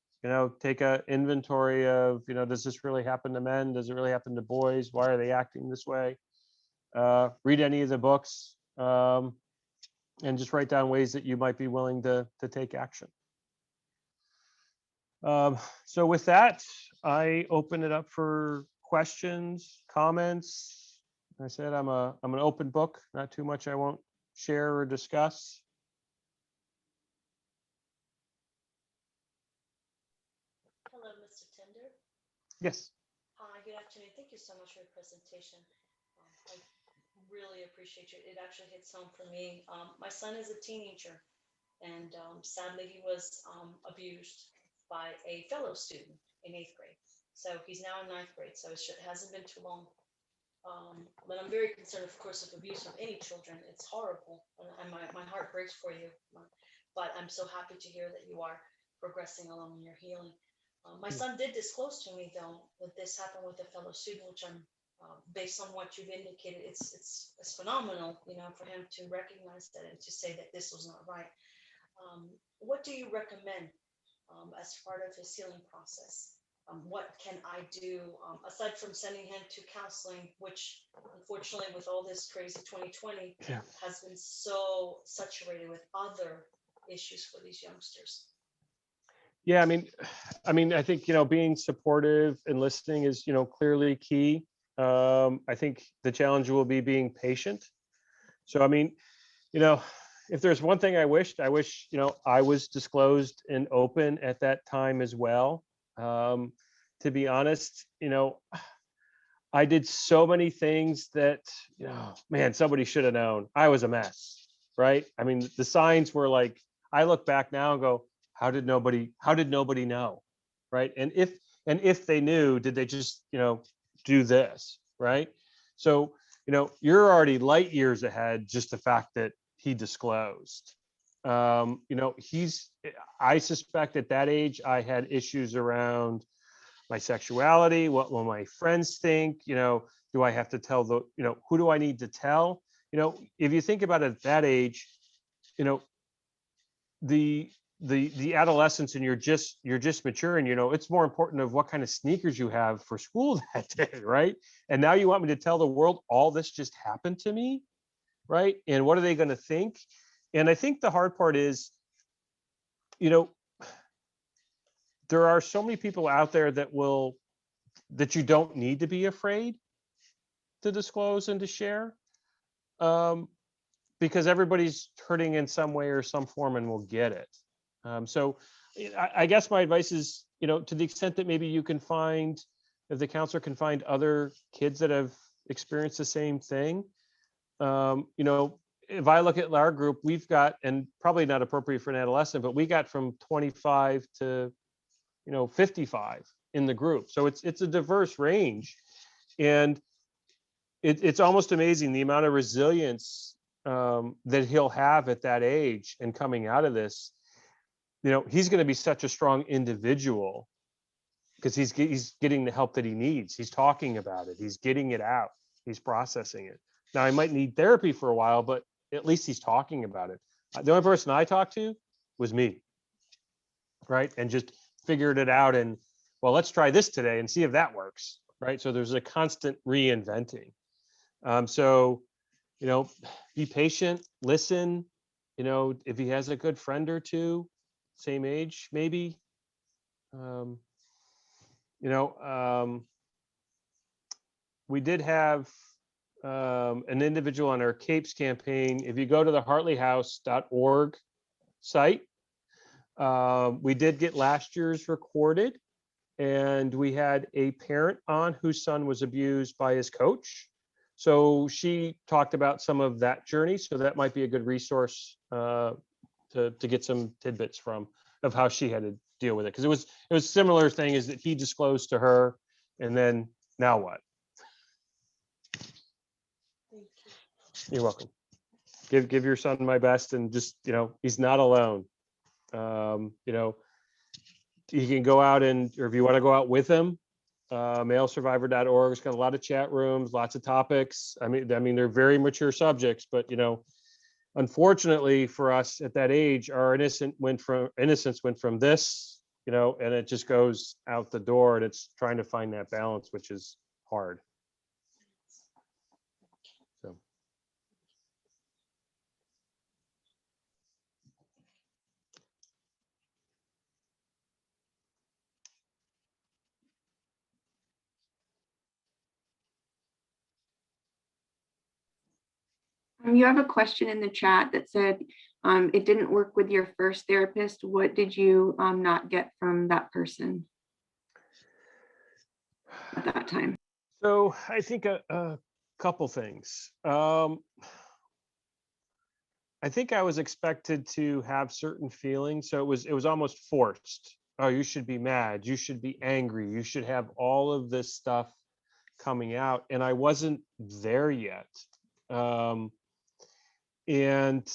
Take an inventory of, does this really happen to men? Does it really happen to boys? Why are they acting this way? Read any of the books, and just write down ways that you might be willing to take action. So with that, I open it up for questions, comments. I said I'm an open book, not too much I won't share or discuss. Hello, Mr. Tinder. Yes. Hi, good afternoon. Thank you so much for your presentation. I really appreciate you. It actually hits home for me. My son is a teenager, and sadly, he was abused by a fellow student in 8th grade. So he's now in 9th grade, so it hasn't been too long. But I'm very concerned, of course, of abuse of any children. It's horrible, and my heart breaks for you. But I'm so happy to hear that you are progressing along in your healing. My son did disclose to me, though, that this happened with a fellow student, which I'm, based on what you've indicated, it's phenomenal, for him to recognize that and to say that this was not right. What do you recommend as part of his healing process? What can I do aside from sending him to counseling, which unfortunately with all this crazy 2020 has been so saturated with other issues for these youngsters? Yeah, I mean, I think, being supportive and listening is, clearly key. I think the challenge will be being patient. So, I mean, if there's one thing I wish, I was disclosed and open at that time as well. To be honest, I did so many things that, man, somebody should have known. I was a mess, right? I mean, the signs were like, I look back now and go, how did nobody know, right? And if they knew, did they just, do this, right? So, you're already light years ahead, just the fact that he disclosed. I suspect at that age, I had issues around my sexuality. What will my friends think? Do I have to tell who do I need to tell? If you think about it at that age, the the adolescence, and you're just maturing, it's more important of what kind of sneakers you have for school that day, right? And now you want me to tell the world all this just happened to me, right? And what are they going to think? And I think the hard part is, there are so many people out there that you don't need to be afraid to disclose and to share, because everybody's hurting in some way or some form and will get it. So I guess my advice is, to the extent that maybe if the counselor can find other kids that have experienced the same thing, if I look at our group, we've got, and probably not appropriate for an adolescent, but we got from 25 to 55 in the group. So it's a diverse range, and it's almost amazing the amount of resilience that he'll have at that age and coming out of this. He's going to be such a strong individual because he's getting the help that he needs. He's talking about it. He's getting it out. He's processing it. Now, he might need therapy for a while, but at least he's talking about it. The only person I talked to was me, right? And just figured it out. And, well, let's try this today and see if that works, right? So there's a constant reinventing. So, be patient, listen, if he has a good friend or two, same age, maybe, we did have an individual on our Capes campaign. If you go to the hartleyhouse.org site, we did get last year's recorded, and we had a parent on whose son was abused by his coach. So she talked about some of that journey. So that might be a good resource to get some tidbits from of how she had to deal with it. Because it was similar thing is that he disclosed to her, and then now what? Thank you. You're welcome. Give your son my best, and just, he's not alone. He can go out or if you want to go out with him, malesurvivor.org has got a lot of chat rooms, lots of topics. I mean, they're very mature subjects, but unfortunately for us at that age, our innocence went from this, and it just goes out the door, and it's trying to find that balance, which is hard. So. You have a question in the chat that said, it didn't work with your first therapist. What did you not get from that person at that time? So I think a couple things. I think I was expected to have certain feelings, so it was almost forced. Oh, you should be mad, you should be angry, you should have all of this stuff coming out, and I wasn't there yet. And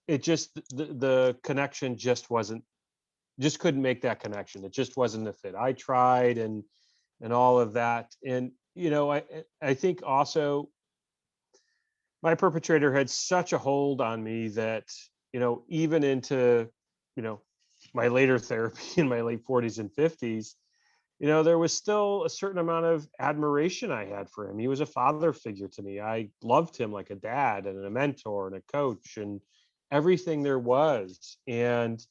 it just the connection just couldn't make that connection. It just wasn't a fit. I tried and all of that, and I think also my perpetrator had such a hold on me that, even into, my later therapy in my late 40s and 50s, there was still a certain amount of admiration I had for him. He was a father figure to me. I loved him like a dad and a mentor and a coach and everything there was. And,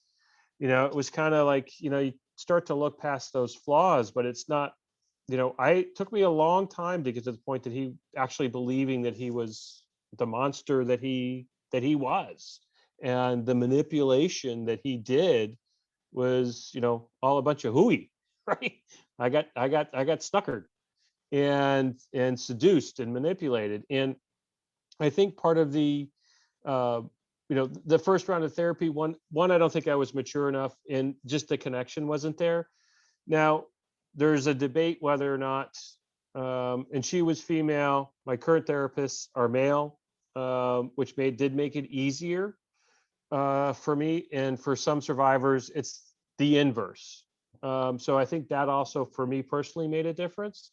it was kind of like, you start to look past those flaws, but it's not, it took me a long time to get to the point that he actually believing that he was the monster that he was, and the manipulation that he did was, all a bunch of hooey, right? I got stuckered and seduced and manipulated. And I think part of the the first round of therapy, one I don't think I was mature enough, and just the connection wasn't there. Now there's a debate whether or not, and she was female, my current therapists are male. which did make it easier for me. And for some survivors, it's the inverse. So I think that also for me personally made a difference.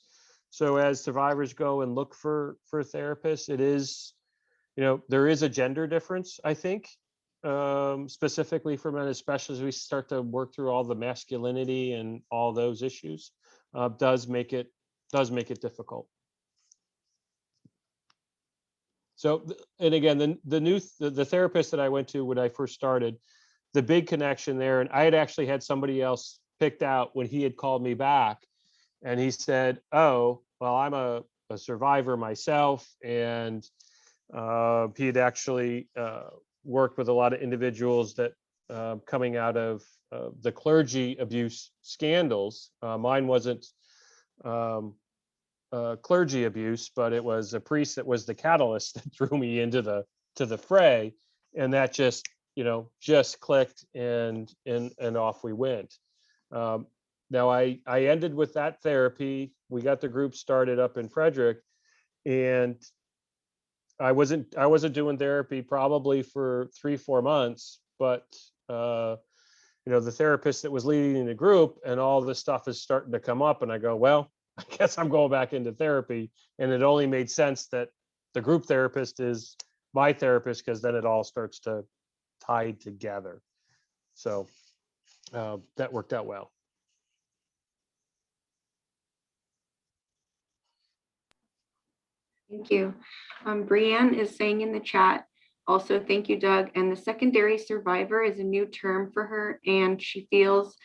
So as survivors go and look for therapists, it is, there is a gender difference, I think, specifically for men, especially as we start to work through all the masculinity and all those issues, does make it difficult. So, and again, the therapist that I went to when I first started, the big connection there, and I had actually had somebody else picked out when he had called me back, and he said, "Oh, well, I'm a survivor myself," and he had actually worked with a lot of individuals that coming out of the clergy abuse scandals. Mine wasn't clergy abuse, but it was a priest that was the catalyst that threw me into the fray, and that just just clicked, and off we went. Now I ended with that therapy. We got the group started up in Frederick, and I wasn't doing therapy probably for 3-4 months, but the therapist that was leading the group and all this stuff is starting to come up, and I go, well, I guess I'm going back into therapy. And it only made sense that the group therapist is my therapist, because then it all starts to tie together. So that worked out well. Thank you. Brianne is saying in the chat, also, thank you, Doug. And the secondary survivor is a new term for her, and she feels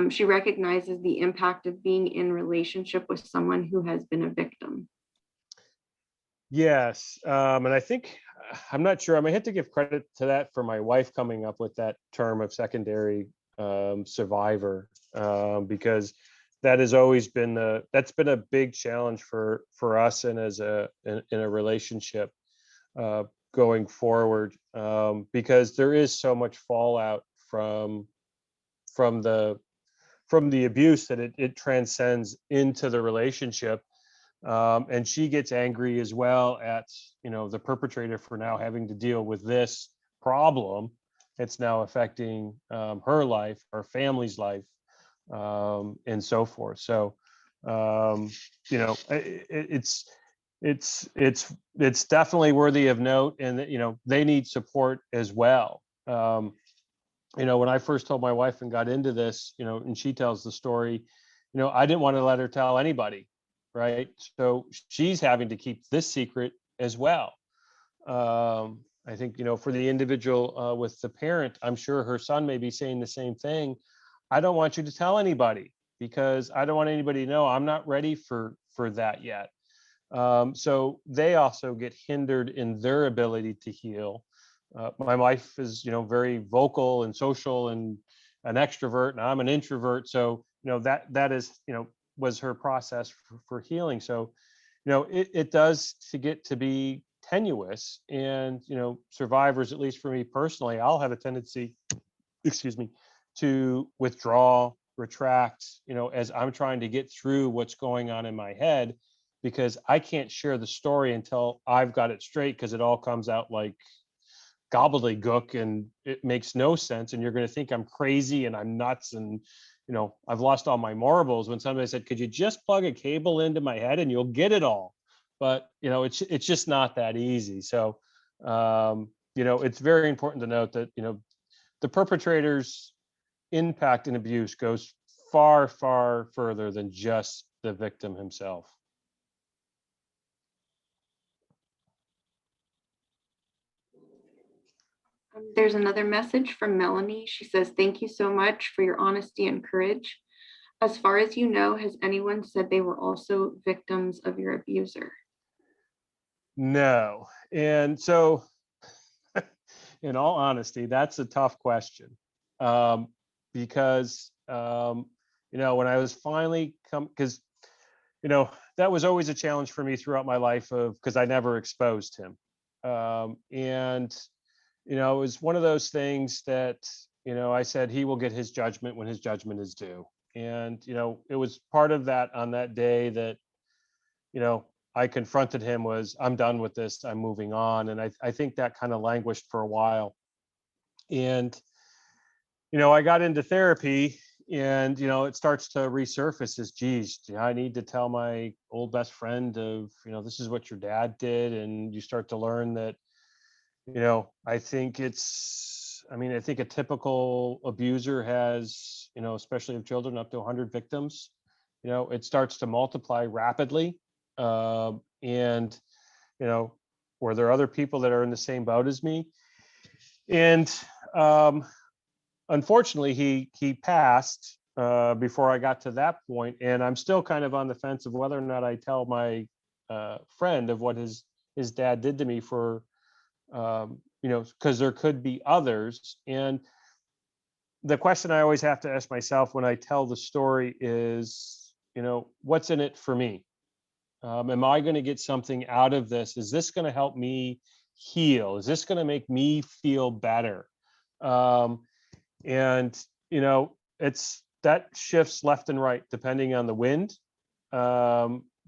she recognizes the impact of being in relationship with someone who has been a victim. Yes, and I think, I'm not sure, I might have to give credit to that for my wife coming up with that term of secondary survivor, because that has always been that's been a big challenge for us, and as in a relationship going forward, because there is so much fallout from the abuse that it transcends into the relationship. And she gets angry as well at the perpetrator for now having to deal with this problem. It's now affecting her life, her family's life, and so forth. So it's definitely worthy of note, and they need support as well. When I first told my wife and got into this, and she tells the story, I didn't want to let her tell anybody, right? So she's having to keep this secret as well. I think, for the individual with the parent, I'm sure her son may be saying the same thing. I don't want you to tell anybody, because I don't want anybody to know. I'm not ready for that yet. So they also get hindered in their ability to heal. My wife is, very vocal and social and an extrovert, and I'm an introvert. So, that is, was her process for healing. So, it does to get to be tenuous, and, survivors, at least for me personally, I'll have a tendency, excuse me, to withdraw, retract, as I'm trying to get through what's going on in my head, because I can't share the story until I've got it straight, because it all comes out like gobbledygook and it makes no sense, and you're going to think I'm crazy and I'm nuts, and I've lost all my marbles, when somebody said, could you just plug a cable into my head and you'll get it all? But it's just not that easy. So it's very important to note that the perpetrator's impact and abuse goes far, far further than just the victim himself. There's another message from Melanie. She says, thank you so much for your honesty and courage. As far as you know, has anyone said they were also victims of your abuser? No. And so, in all honesty, that's a tough question, because, when I was finally because, that was always a challenge for me throughout my life, because I never exposed him. And it was one of those things that, I said, he will get his judgment when his judgment is due. And, it was part of that on that day that, I confronted him was, I'm done with this, I'm moving on. And I think that kind of languished for a while. And, I got into therapy, and, it starts to resurface as, geez, I need to tell my old best friend of, this is what your dad did. And you start to learn that, I think I think a typical abuser has, especially of children, up to 100 victims. It starts to multiply rapidly. And, were there other people that are in the same boat as me? And unfortunately, he passed before I got to that point. And I'm still kind of on the fence of whether or not I tell my friend of what his dad did to me for, because there could be others. And the question I always have to ask myself when I tell the story is, what's in it for me? Am I going to get something out of this? Is this going to help me heal? Is this going to make me feel better? And, it's that shifts left and right depending on the wind.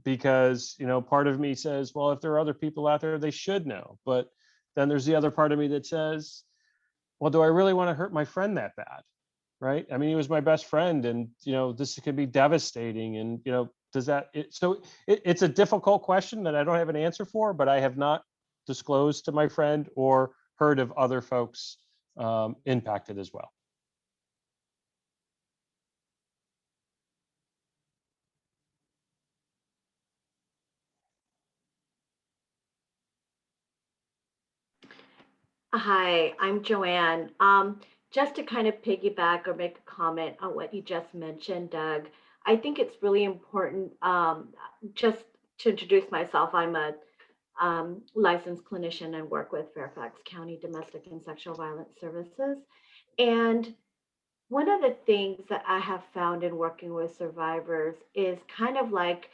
Because, part of me says, well, if there are other people out there, they should know. But then there's the other part of me that says, well, do I really want to hurt my friend that bad? Right? I mean, he was my best friend, and, this could be devastating. And, does that, it's a difficult question that I don't have an answer for, but I have not disclosed to my friend or heard of other folks impacted as well. Hi, I'm Joanne. Just to kind of piggyback or make a comment on what you just mentioned, Doug, I think it's really important. Just to introduce myself, I'm a licensed clinician and work with Fairfax County Domestic and Sexual Violence Services. And one of the things that I have found in working with survivors is kind of like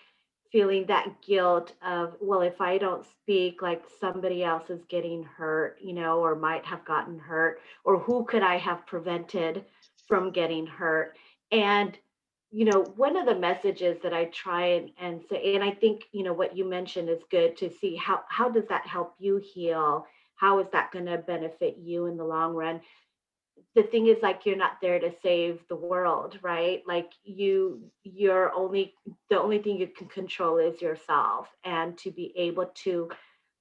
feeling that guilt of, well, if I don't speak, like somebody else is getting hurt, or might have gotten hurt, or who could I have prevented from getting hurt? And, one of the messages that I try and say, and I think, what you mentioned is good to see how does that help you heal? How is that going to benefit you in the long run? The thing is, like, you're not there to save the world, right? Like, the only thing you can control is yourself, and to be able to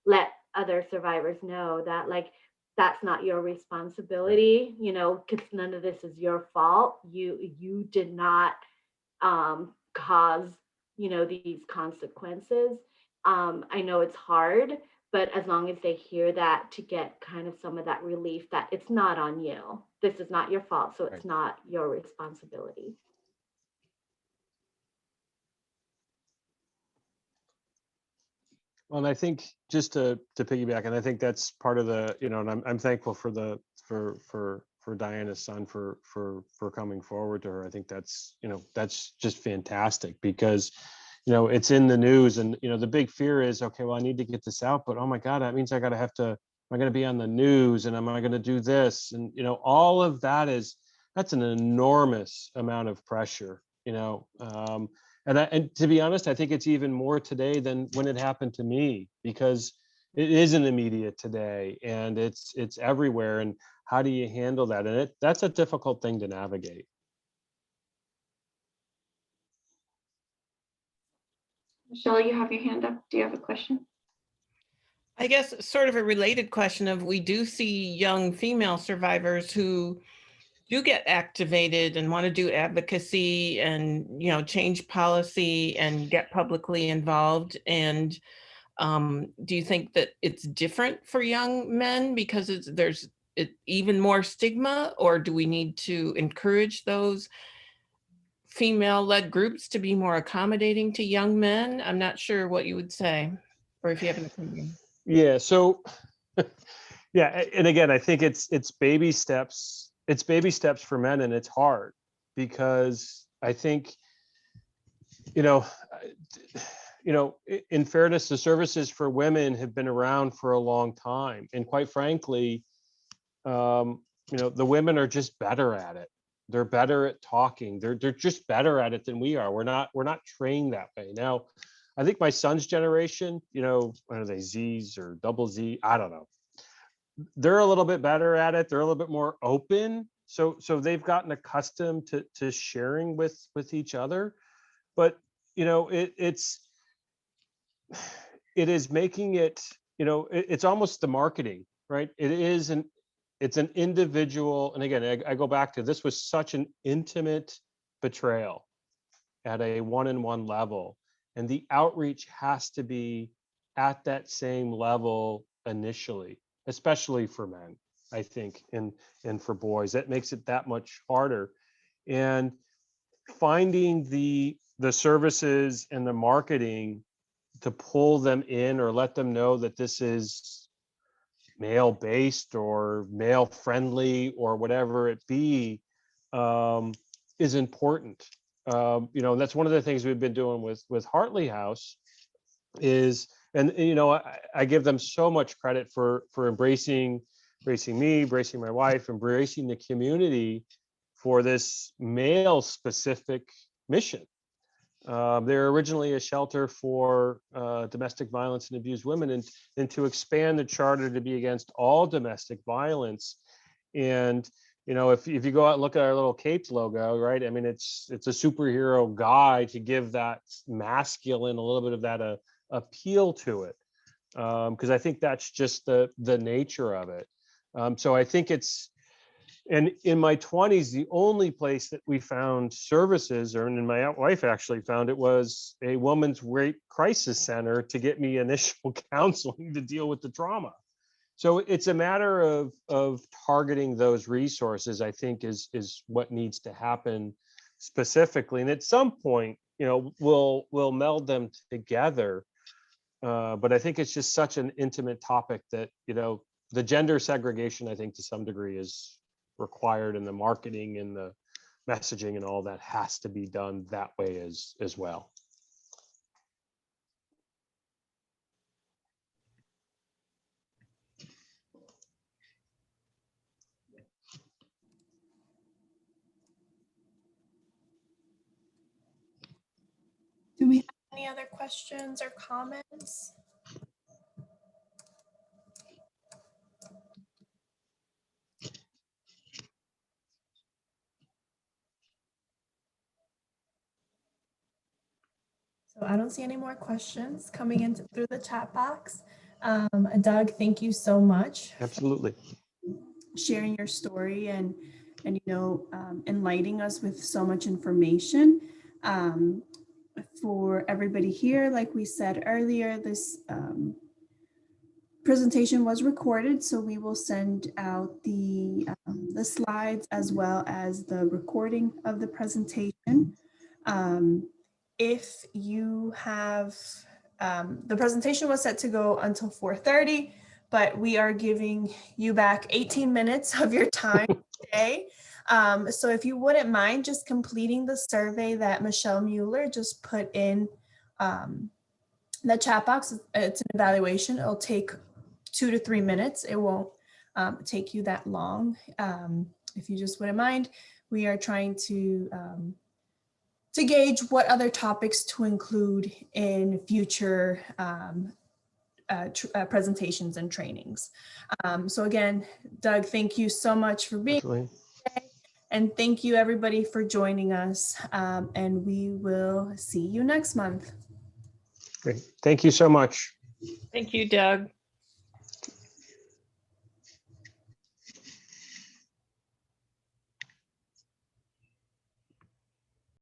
let other survivors know that, like, that's not your responsibility, because none of this is your fault. You did not cause, these consequences. I know it's hard, but as long as they hear that, to get kind of some of that relief that it's not on you. This is not your fault, so it's Right. not your responsibility. Well, and I think just to piggyback, and I think that's part of the, and I'm thankful for for Diana's son for coming forward to her. I think that's, that's just fantastic, because, it's in the news, and, the big fear is, okay, well, I need to get this out, but oh my God, that means I have to, am I going to be on the news, and am I going to do this? And, all of that that's an enormous amount of pressure, and to be honest, I think it's even more today than when it happened to me, because it is an immediate today, and it's everywhere. And how do you handle that? And that's a difficult thing to navigate. Michelle, you have your hand up. Do you have a question? I guess sort of a related question of, we do see young female survivors who do get activated and want to do advocacy and, change policy and get publicly involved. And do you think that it's different for young men because there's even more stigma, or do we need to encourage those female-led groups to be more accommodating to young men? I'm not sure what you would say, or if you have an opinion. Yeah. So, yeah. And again, I think it's baby steps. It's baby steps for men, and it's hard because I think, in fairness, the services for women have been around for a long time. And quite frankly, the women are just better at it. They're better at talking. They're just better at it than we are. We're not trained that way. Now, I think my son's generation, what are they, Z's or double Z? I don't know. They're a little bit better at it. They're a little bit more open. So they've gotten accustomed to sharing with each other. But, it is making it, it's almost the marketing, right? It's an individual. And again, I go back to, this was such an intimate betrayal at a one-on-one level. And the outreach has to be at that same level initially, especially for men, I think, and for boys. That makes it that much harder. And finding the services and the marketing to pull them in or let them know that this is male based or male friendly or whatever it be, is important. That's one of the things we've been doing with Hartley House is, and I give them so much credit for embracing me, embracing my wife, embracing the community for this male specific mission. They're originally a shelter for domestic violence and abused women, and to expand the charter to be against all domestic violence. And if you go out and look at our little Capes logo, right? I mean, it's a superhero guy to give that masculine, a little bit of that appeal to it, because I think that's just the nature of it. So I think it's. And in my 20s, the only place that we found services, and my wife actually found it, was a woman's rape crisis center to get me initial counseling to deal with the trauma. So it's a matter of targeting those resources, I think, is what needs to happen specifically. And at some point, we'll meld them together. But I think it's just such an intimate topic that, the gender segregation, I think, to some degree is required, and the marketing and the messaging and all that has to be done that way as well. Do we have any other questions or comments? So I don't see any more questions coming in through the chat box. Doug, thank you so much. Absolutely. Sharing your story and enlightening us with so much information. For everybody here, like we said earlier, this presentation was recorded, so we will send out the slides as well as the recording of the presentation. If you have, the presentation was set to go until 4:30, but we are giving you back 18 minutes of your time today. So if you wouldn't mind just completing the survey that Michelle Mueller just put in the chat box. It's an evaluation. It'll take 2 to 3 minutes. It won't take you that long. If you just wouldn't mind, we are trying to gauge what other topics to include in future presentations and trainings. So again, Doug, thank you so much for being here today. And thank you everybody for joining us. And we will see you next month. Great. Thank you so much. Thank you, Doug.